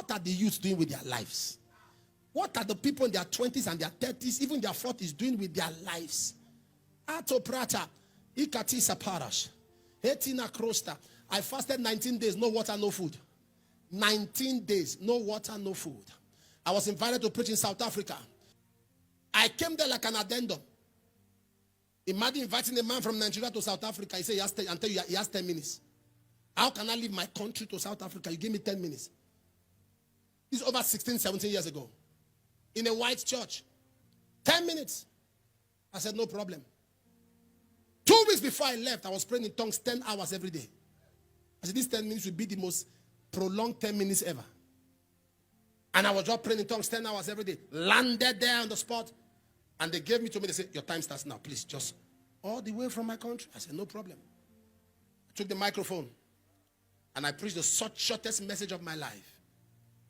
what are the youth doing with their lives? What are the people in their 20s and their 30s, even their 40s doing with their lives? Ato prata, ikatisa parash, hetina krosta. I fasted 19 days, no water, no food. 19 days, no water, no food. I was invited to preach in South Africa. I came there like an addendum. Imagine inviting a man from Nigeria to South Africa. He said, he has 10 minutes. How can I leave my country to South Africa? You give me 10 minutes. This is over 16, 17 years ago. In a white church. 10 minutes. I said, no problem. 2 weeks before I left, I was praying in tongues 10 hours every day. I said, these 10 minutes will be the most prolonged 10 minutes ever. And I was just praying in tongues 10 hours every day. Landed there on the spot. And they gave me to me. They said, your time starts now. Please, just all the way from my country. I said, no problem. I took the microphone. And I preached the shortest message of my life.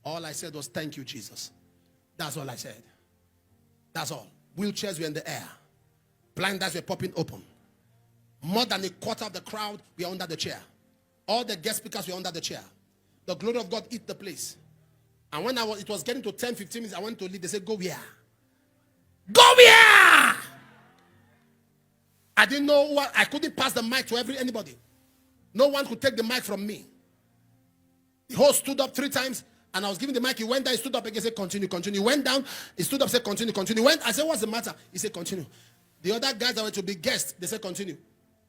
All I said was, thank you, Jesus. That's all I said. That's all. Wheelchairs were in the air. Blind eyes were popping open. More than a quarter of the crowd were under the chair. All the guest speakers were under the chair. The glory of God hit the place. And when it was getting to 10, 15 minutes, I went to lead. They said, go where? Go where? I didn't know what. I couldn't pass the mic to anybody. No one could take the mic from me. The host stood up 3 times, and I was giving the mic. He went down, he stood up again, said, continue, continue. He went down, he stood up, said, continue, continue. I said, what's the matter? He said, continue. The other guys that were to be guests, they said, continue.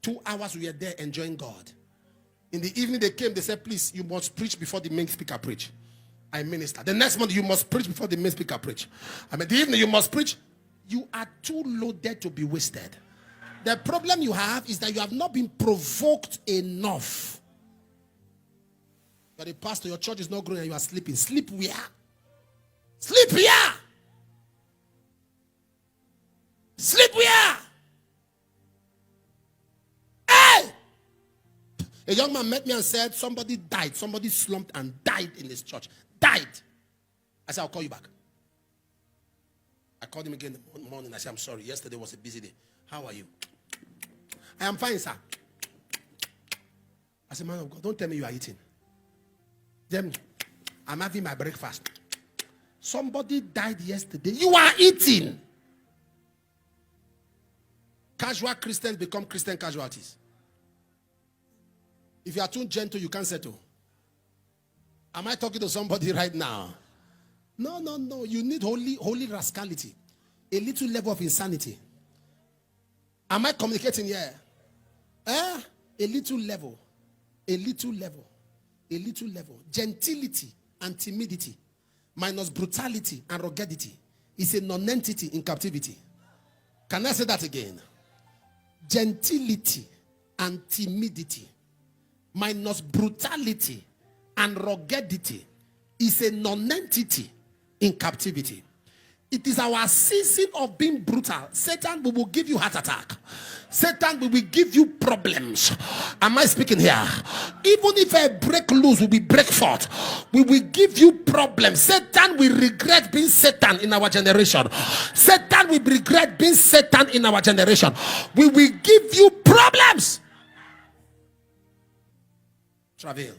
2 hours we were there enjoying God. In the evening they came, they said, please, you must preach before the main speaker preach. I ministered. The next month, you must preach before the main speaker preach. I mean, the evening you must preach. You are too loaded to be wasted. The problem you have is that you have not been provoked enough. You're the pastor, your church is not growing and you are sleeping. Sleep where? Sleep here. Sleep where? Hey! A young man met me and said, somebody died. Somebody slumped and died in his church. Died. I said, I'll call you back. I called him again in the morning. I said, I'm sorry. Yesterday was a busy day. How are you? I am fine, sir. I said, man of God, don't tell me you are eating. Then I'm having my breakfast. Somebody died yesterday. You are eating. Casual Christians become Christian casualties. If you are too gentle, you can't settle. Am I talking to somebody right now? No. You need holy rascality. A little level of insanity. Am I communicating here? A little level. A little level. A little level. Gentility and timidity minus brutality and ruggedity is a non-entity in captivity. Can I say that again? Gentility and timidity minus brutality and ruggedity is a non-entity in captivity. It is our season of being brutal. Satan will give you heart attack. Satan will give you problems. Am I speaking here? Even if I break loose, we will break forth. We will give you problems. Satan will regret being Satan in our generation. Satan will regret being Satan in our generation. We will give you problems. Travail.